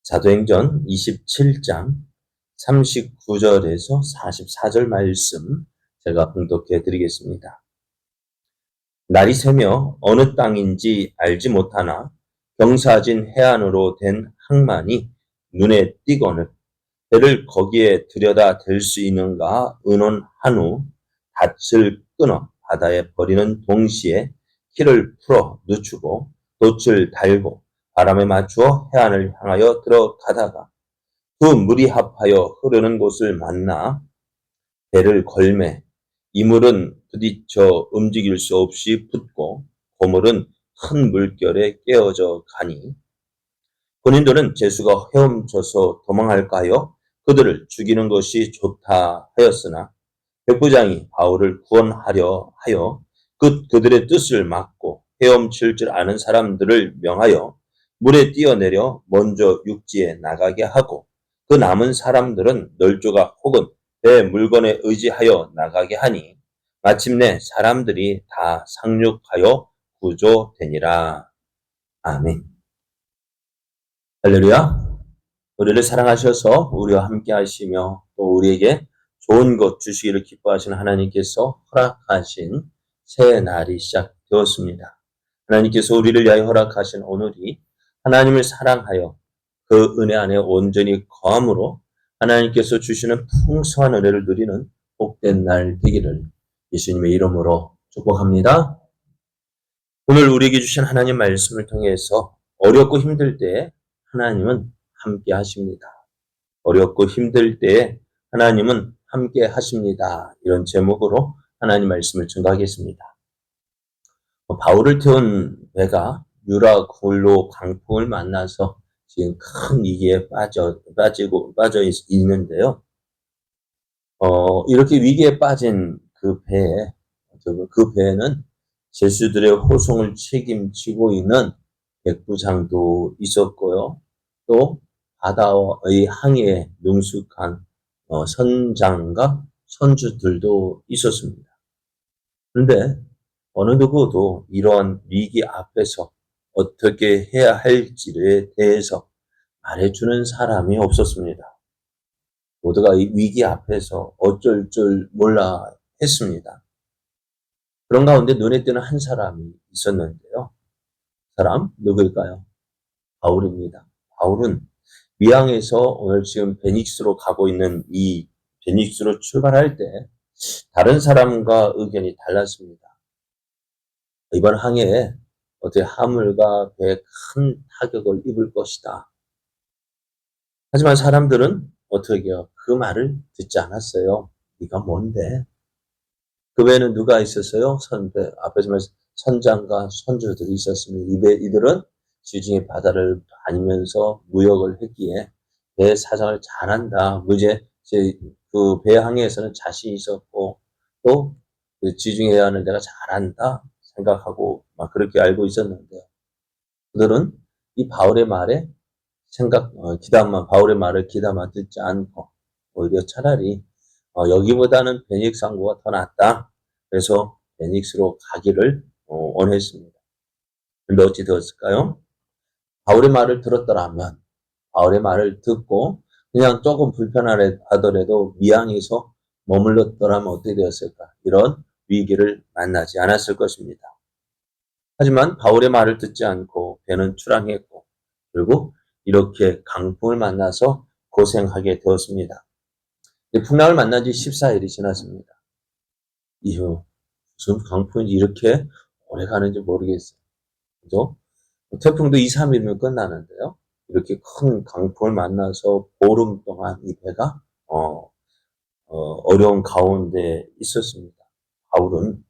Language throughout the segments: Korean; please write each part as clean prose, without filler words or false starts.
사도행전 27장 39절에서 44절 말씀 제가 봉독해 드리겠습니다. 날이 새며 어느 땅인지 알지 못하나 경사진 해안으로 된 항만이 눈에 띄거늘 배를 거기에 들여다 댈 수 있는가 의논한 후 닻을 끊어 바다에 버리는 동시에 키를 풀어 늦추고 돛을 달고 바람에 맞추어 해안을 향하여 들어가다가 그 물이 합하여 흐르는 곳을 만나 배를 걸매 이물은 부딪혀 움직일 수 없이 붙고 고물은 큰 물결에 깨어져 가니 본인들은 제수가 헤엄쳐서 도망할까 하여 그들을 죽이는 것이 좋다 하였으나 백부장이 바울을 구원하려 하여 그들의 뜻을 막고 헤엄칠 줄 아는 사람들을 명하여 물에 뛰어내려 먼저 육지에 나가게 하고 그 남은 사람들은 널조각 혹은 배 물건에 의지하여 나가게 하니 마침내 사람들이 다 상륙하여 구조되니라. 아멘. 할렐루야. 우리를 사랑하셔서 우리와 함께 하시며 또 우리에게 좋은 것 주시기를 기뻐하시는 하나님께서 허락하신 새 날이 시작되었습니다. 하나님께서 우리를 위하여 허락하신 오늘이 하나님을 사랑하여 그 은혜 안에 온전히 거함으로 하나님께서 주시는 풍성한 은혜를 누리는 복된 날 되기를 예수님의 이름으로 축복합니다. 오늘 우리에게 주신 하나님 말씀을 통해서 어렵고 힘들 때 하나님은 함께 하십니다. 어렵고 힘들 때에 하나님은 함께 하십니다. 이런 제목으로 하나님 말씀을 증거하겠습니다. 바울을 태운 배가 유라굴로 강풍을 만나서 지금 큰 위기에 빠져 있는데요. 이렇게 위기에 빠진 그 배에는 제수들의 호송을 책임지고 있는 백부장도 있었고요. 또 바다의 항해에 능숙한 선장과 선주들도 있었습니다. 그런데 어느 누구도 이러한 위기 앞에서 어떻게 해야 할지에 대해서 말해주는 사람이 없었습니다. 모두가 이 위기 앞에서 어쩔 줄 몰라 했습니다. 그런 가운데 눈에 띄는 한 사람이 있었는데요. 사람 누구일까요? 바울입니다. 바울은 미항에서 오늘 지금 베닉스로 가고 있는 이 베닉스로 출발할 때 다른 사람과 의견이 달랐습니다. 이번 항해에 어떻게 화물과 배에 큰 타격을 입을 것이다. 하지만 사람들은 어떻게 해요? 그 말을 듣지 않았어요. 네가 뭔데? 그 배에는 누가 있었어요? 앞에서 말씀 선장과 선주들이 있었습니다. 이들은 지중해 바다를 다니면서 무역을 했기에 배 사정을 잘한다. 그 배 항해에서는 자신이 있었고 또 그 지중해 해안을 내가 잘한다 생각하고 막 그렇게 알고 있었는데 그들은 이 바울의 말에 바울의 말을 귀담아 듣지 않고 오히려 차라리 여기보다는 베닉스 항구가 더 낫다. 그래서 베닉스로 가기를 원했습니다. 그런데 어찌 되었을까요? 바울의 말을 들었더라면 바울의 말을 듣고 그냥 조금 불편하더라도 미항에서 머물렀더라면 어떻게 되었을까? 이런 위기를 만나지 않았을 것입니다. 하지만 바울의 말을 듣지 않고 배는 출항했고 그리고 이렇게 강풍을 만나서 고생하게 되었습니다. 풍랑을 만난 지 14일이 지났습니다. 이후 무슨 강풍이 이렇게 오래 가는지 모르겠어요. 그죠? 태풍도 2, 3일이면 끝나는데요. 이렇게 큰 강풍을 만나서 보름 동안 이 배가 어려운 가운데 있었습니다. 바울은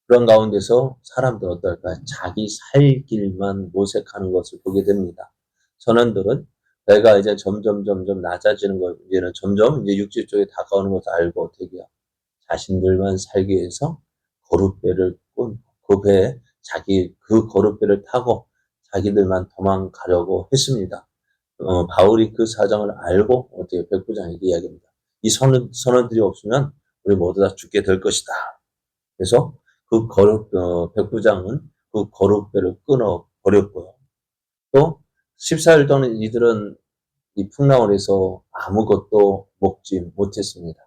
그런 가운데서 사람들 어떨까요? 자기 살 길만 모색하는 것을 보게 됩니다. 선원들은 배가 이제 점점 낮아지는 거, 이제는 점점 이제 육지 쪽에 다가오는 것을 알고 어떻게 해요? 자신들만 살기 위해서 거룻배를 꾼, 그 배에 그 거룻배를 타고 자기들만 도망가려고 했습니다. 바울이 그 사정을 알고 어떻게 백부장에게 이야기합니다. 이 선원들이 없으면 우리 모두 다 죽게 될 것이다. 그래서 백부장은 그 거룻배를 끊어 버렸고요. 또 14일 동안 이들은 이 풍랑을 해서 아무것도 먹지 못했습니다.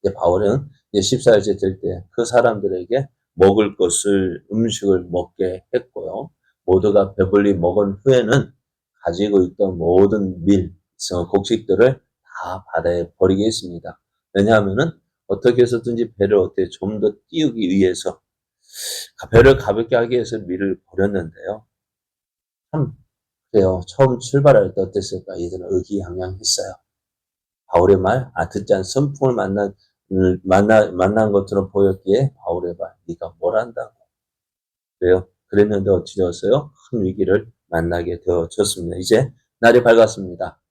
이제 바울은 이제 14일째 될 때 그 사람들에게 먹을 것을 음식을 먹게 했고요. 모두가 배불리 먹은 후에는 가지고 있던 모든 곡식들을 다 바다에 버리게 했습니다. 왜냐하면은 어떻게 해서든지 배를 어떻게 좀 더 띄우기 위해서 배를 가볍게 하기 위해서 밀을 버렸는데요. 참 그래요. 처음 출발할 때 어땠을까? 이들은 의기양양했어요. 바울의 말, 듣지 않은 선풍을 만난 것처럼 보였기에 바울의 말, 네가 뭘 안다고. 그래요. 그랬는데 어찌 되었어요? 큰 위기를 만나게 되어졌습니다. 이제 날이 밝았습니다.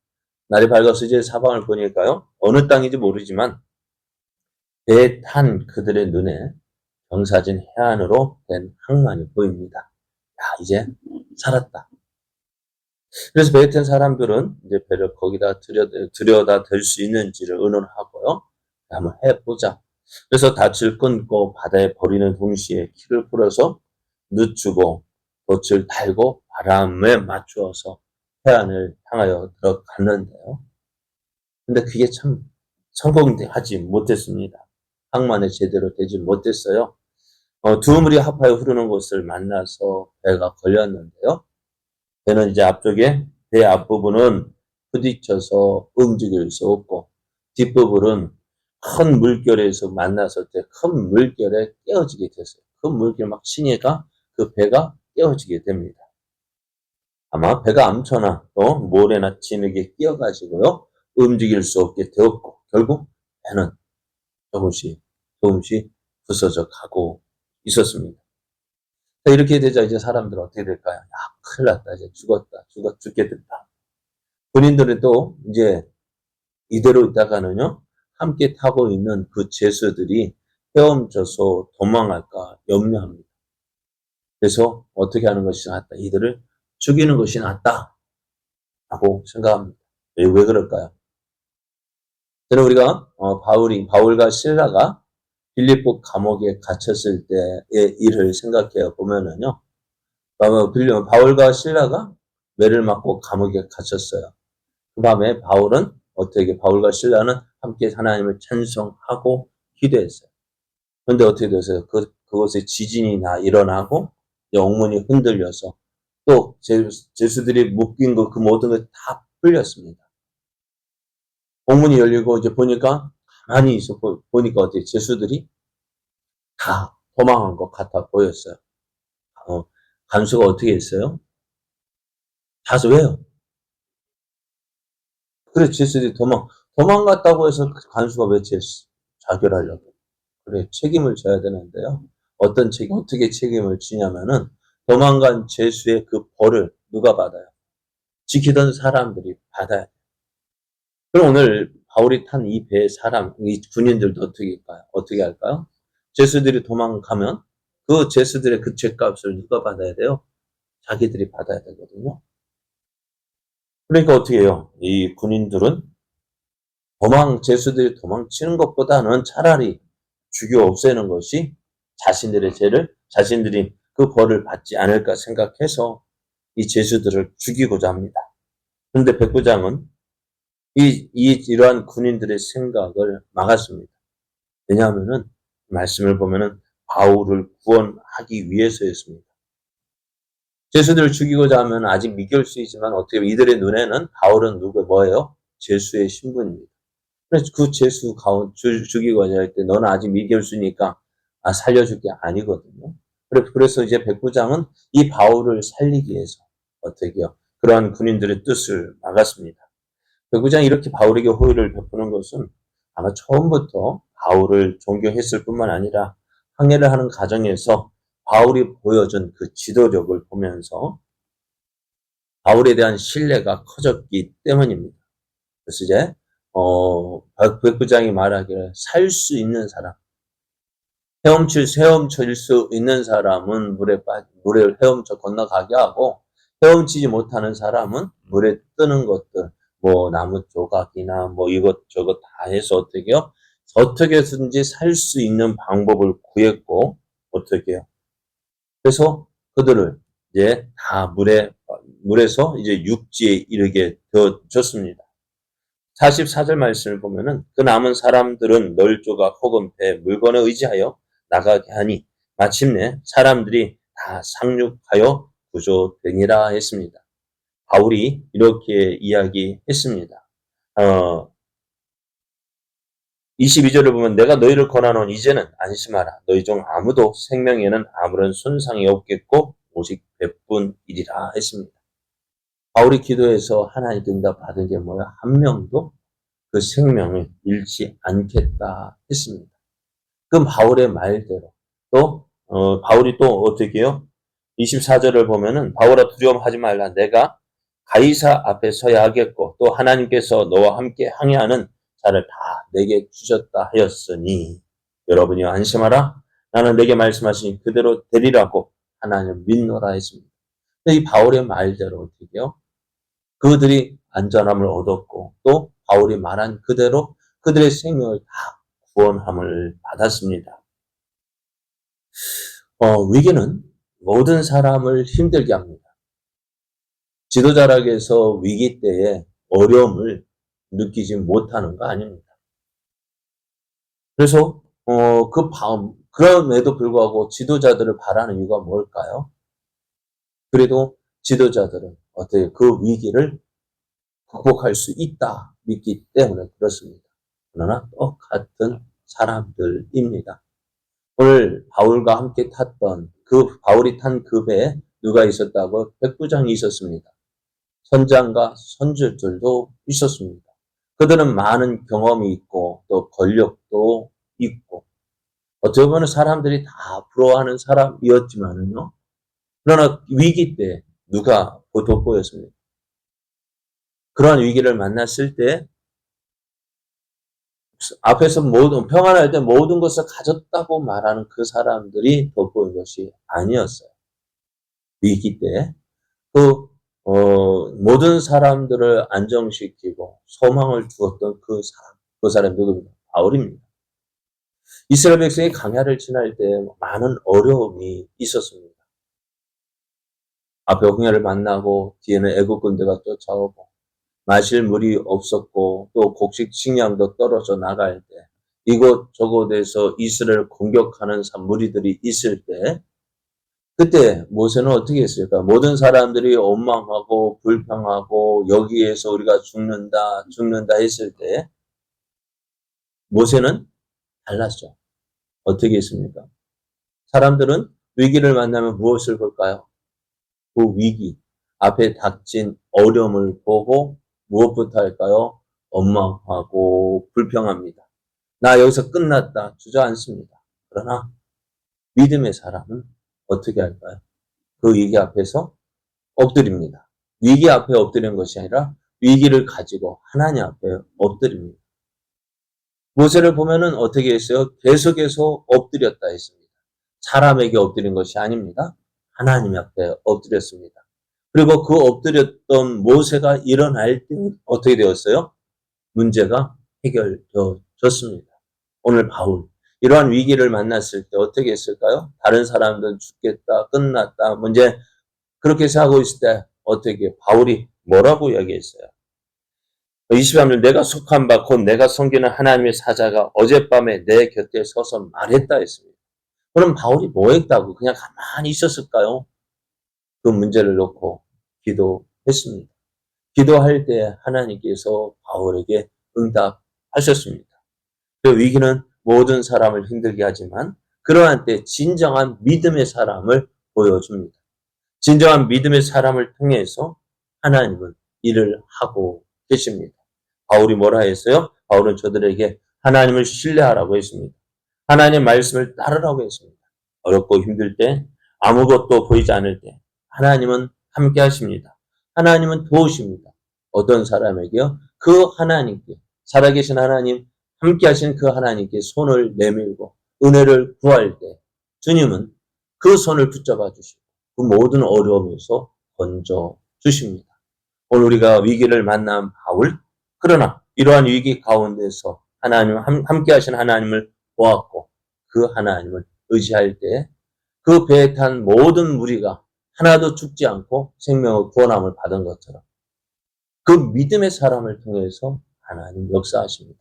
날이 밝아서 이제 사방을 보니까요. 어느 땅인지 모르지만 배에 탄 그들의 눈에 경사진 해안으로 된 항만이 보입니다. 야, 이제 살았다. 그래서 배에 탄 사람들은 이제 배를 거기다 들여다 댈 수 있는지를 의논하고요. 한번 해보자. 그래서 닻을 끊고 바다에 버리는 동시에 키를 풀어서 늦추고 돛을 달고 바람에 맞추어서 해안을 향하여 들어갔는데요. 근데 그게 참 성공하지 못했습니다. 항만에 제대로 되지 못했어요. 두 물이 합하여 흐르는 곳을 만나서 배가 걸렸는데요. 배는 이제 배 앞부분은 부딪혀서 움직일 수 없고, 뒷부분은 큰 물결에서 만나서 큰 물결에 깨어지게 됐어요. 큰 물결 막 치니까 그 배가 깨어지게 됩니다. 아마 배가 암초나 또 모래나 진흙에 끼어가지고요, 움직일 수 없게 되었고, 결국 배는 조금씩 부서져 가고 있었습니다. 이렇게 되자 이제 사람들은 어떻게 될까요? 야, 큰일 났다. 이제 죽게 됐다. 본인들은 또 이제 이대로 있다가는요, 함께 타고 있는 그 죄수들이 헤엄쳐서 도망할까 염려합니다. 그래서 어떻게 하는 것이 낫다. 이들을 죽이는 것이 낫다. 라고 생각합니다. 왜 그럴까요? 저는 우리가, 바울과 실라가 빌립보 감옥에 갇혔을 때의 일을 생각해 보면은요, 바울과 실라가 매를 맞고 감옥에 갇혔어요. 그 밤에 바울과 실라는 함께 하나님을 찬송하고 기도했어요. 그런데 어떻게 됐어요? 그곳에 지진이 일어나고 옥문이 흔들려서 또 죄수들이 묶인 그 모든 것 다 풀렸습니다. 옥문이 열리고 이제 보니까 가만히 있어 보니까 어떻게 죄수들이 다 도망한 것 같아 보였어요. 간수가 어떻게 했어요? 가서 왜요? 그래, 죄수들이 도망갔다고 해서 간수가 왜 자결하려고. 그래, 책임을 져야 되는데요. 어떻게 책임을 지냐면은, 도망간 죄수의 그 벌을 누가 받아요? 지키던 사람들이 받아야 돼요. 그럼 오늘 바울이 탄 이 배의 이 군인들도 어떻게 할까요? 죄수들이 도망가면 그 죄수들의 그 죄값을 누가 받아야 돼요? 자기들이 받아야 되거든요. 그러니까 어떻게 해요? 이 군인들은 죄수들이 도망치는 것보다는 차라리 죽여 없애는 것이 자신들이 그 벌을 받지 않을까 생각해서 이 죄수들을 죽이고자 합니다. 그런데 백부장은 이러한 군인들의 생각을 막았습니다. 왜냐하면은 말씀을 보면은 바울을 구원하기 위해서였습니다. 죄수들을 죽이고자 하면 아직 미결 수이지만 어떻게 이들의 눈에는 바울은 뭐예요? 죄수의 신분입니다. 그래서 그 죄수 죽이고자 할 때 너는 아직 미결수니까 살려줄 게 아니거든요. 그래서 이제 백부장은 이 바울을 살리기 위해서 어떻게 해요? 그러한 군인들의 뜻을 막았습니다. 백부장이 이렇게 바울에게 호의를 베푸는 것은 아마 처음부터 바울을 존경했을 뿐만 아니라 항해를 하는 과정에서 바울이 보여준 그 지도력을 보면서 바울에 대한 신뢰가 커졌기 때문입니다. 그래서 이제 백부장이 말하기를 살 수 있는 사람, 헤엄칠 수 있는 사람은 물에 헤엄쳐 건너가게 하고 헤엄치지 못하는 사람은 물에 뜨는 것들, 뭐 나무 조각이나 뭐 이것저것 다 해서 어떻게 해서든지 살 수 있는 방법을 구했고 어떻게 해요? 그래서 그들을 이제 다 물에서 이제 육지에 이르게 되어졌습니다. 44절 말씀을 보면은 그 남은 사람들은 널조각 혹은 배, 물건에 의지하여 나가게 하니 마침내 사람들이 다 상륙하여 구조되니라 했습니다. 바울이 이렇게 이야기했습니다. 22절을 보면 내가 너희를 권하노니 이제는 안심하라. 너희 중 아무도 생명에는 아무런 손상이 없겠고 오직 배뿐이리라 했습니다. 바울이 기도해서 하나님께 응답 받은 게 뭐야? 한 명도 그 생명을 잃지 않겠다 했습니다. 그 바울의 말대로 또 바울이 또 어떻게 해요? 24절을 보면은 바울아 두려움하지 말라. 내가 가이사 앞에 서야 하겠고 또 하나님께서 너와 함께 항해하는 자를 다 내게 주셨다 하였으니 여러분이 안심하라. 나는 내게 말씀하시니 그대로 되리라고 하나님을 믿노라 했습니다. 이 바울의 말대로 어떻게 해요? 그들이 안전함을 얻었고 또 바울이 말한 그대로 그들의 생명을 다 구원함을 받았습니다. 위기는 모든 사람을 힘들게 합니다. 지도자락에서 위기 때에 어려움을 느끼지 못하는 거 아닙니다. 그래서 그럼에도 불구하고 지도자들을 바라는 이유가 뭘까요? 그래도 지도자들은 어떻게 그 위기를 극복할 수 있다 믿기 때문에 그렇습니다. 그러나 똑같은 사람들입니다. 오늘 바울과 함께 탔던 바울이 탄 그 배에 누가 있었다고? 백부장이 있었습니다. 선장과 선주들도 있었습니다. 그들은 많은 경험이 있고 또 권력도 있고 어떻게 보면 사람들이 다 부러워하는 사람이었지만은요. 그러나 위기 때 누가 돋보였습니까? 그러한 위기를 만났을 때 앞에서 평안할 때 모든 것을 가졌다고 말하는 그 사람들이 돋보인 것이 아니었어요. 위기 때 모든 사람들을 안정시키고 소망을 주었던 그 사람이 누구입니까? 바울입니다. 이스라엘 백성이 강야를 지날 때 많은 어려움이 있었습니다. 앞에 홍해를 만나고 뒤에는 애국 군대가 쫓아오고 마실 물이 없었고 또 곡식 식량도 떨어져 나갈 때 이곳저곳에서 이스라엘을 공격하는 무리들이 있을 때 그때 모세는 어떻게 했을까? 모든 사람들이 원망하고 불평하고 여기에서 우리가 죽는다 했을 때 모세는 달랐죠. 어떻게 했습니까? 사람들은 위기를 만나면 무엇을 볼까요? 그 위기, 앞에 닥친 어려움을 보고 무엇부터 할까요? 원망하고 불평합니다. 나 여기서 끝났다 주저앉습니다. 그러나 믿음의 사람은 어떻게 할까요? 그 위기 앞에서 엎드립니다. 위기 앞에 엎드리는 것이 아니라 위기를 가지고 하나님 앞에 엎드립니다. 모세를 보면은 어떻게 했어요? 계속해서 엎드렸다 했습니다. 사람에게 엎드린 것이 아닙니다. 하나님 앞에 엎드렸습니다. 그리고 그 엎드렸던 모세가 일어날 때 어떻게 되었어요? 문제가 해결되어졌습니다. 오늘 바울 이러한 위기를 만났을 때 어떻게 했을까요? 다른 사람들은 죽겠다, 끝났다, 문제 그렇게 생각하고 있을 때 어떻게 바울이 뭐라고 이야기했어요? 23절 내가 속한 바 곧 내가 섬기는 하나님의 사자가 어젯밤에 내 곁에 서서 말했다 했습니다. 그럼 바울이 뭐 했다고 그냥 가만히 있었을까요? 그 문제를 놓고 기도했습니다. 기도할 때 하나님께서 바울에게 응답하셨습니다. 그 위기는 모든 사람을 힘들게 하지만 그러한 때 진정한 믿음의 사람을 보여줍니다. 진정한 믿음의 사람을 통해서 하나님은 일을 하고 계십니다. 바울이 뭐라 했어요? 바울은 저들에게 하나님을 신뢰하라고 했습니다. 하나님의 말씀을 따르라고 했습니다. 어렵고 힘들 때 아무것도 보이지 않을 때 하나님은 함께 하십니다. 하나님은 도우십니다. 어떤 사람에게요? 그 하나님께 살아계신 하나님 함께 하신 그 하나님께 손을 내밀고 은혜를 구할 때 주님은 그 손을 붙잡아 주시고 그 모든 어려움에서 건져 주십니다. 오늘 우리가 위기를 만난 바울 그러나 이러한 위기 가운데서 하나님 함께 하신 하나님을 보았고 그 하나님을 의지할 때 그 배에 탄 모든 무리가 하나도 죽지 않고 생명의 구원함을 받은 것처럼 그 믿음의 사람을 통해서 하나님 역사하십니다.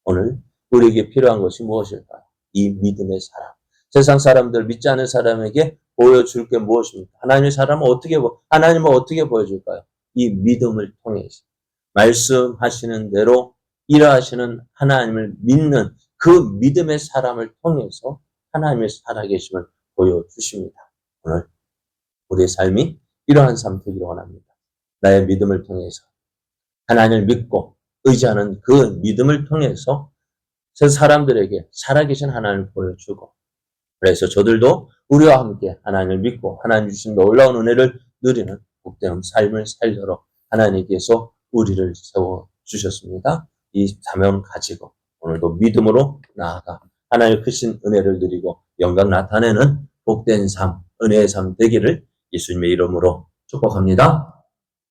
오늘 우리에게 필요한 것이 무엇일까요? 이 믿음의 사람. 세상 사람들, 믿지 않는 사람에게 보여줄 게 무엇입니까? 하나님은 어떻게 보여줄까요? 이 믿음을 통해서 말씀하시는 대로 일하시는 하나님을 믿는 그 믿음의 사람을 통해서 하나님의 살아계심을 보여주십니다. 오늘 우리의 삶이 이러한 삶 되기를 원합니다. 나의 믿음을 통해서 하나님을 믿고 의지하는 그 믿음을 통해서 저 사람들에게 살아계신 하나님을 보여주고, 그래서 저들도 우리와 함께 하나님을 믿고 하나님 주신 놀라운 은혜를 누리는 복된 삶을 살도록 하나님께서 우리를 세워주셨습니다. 이 사명 가지고 오늘도 믿음으로 나아가 하나님의 크신 은혜를 누리고 영광 나타내는 복된 삶, 은혜의 삶 되기를 예수님의 이름으로 축복합니다.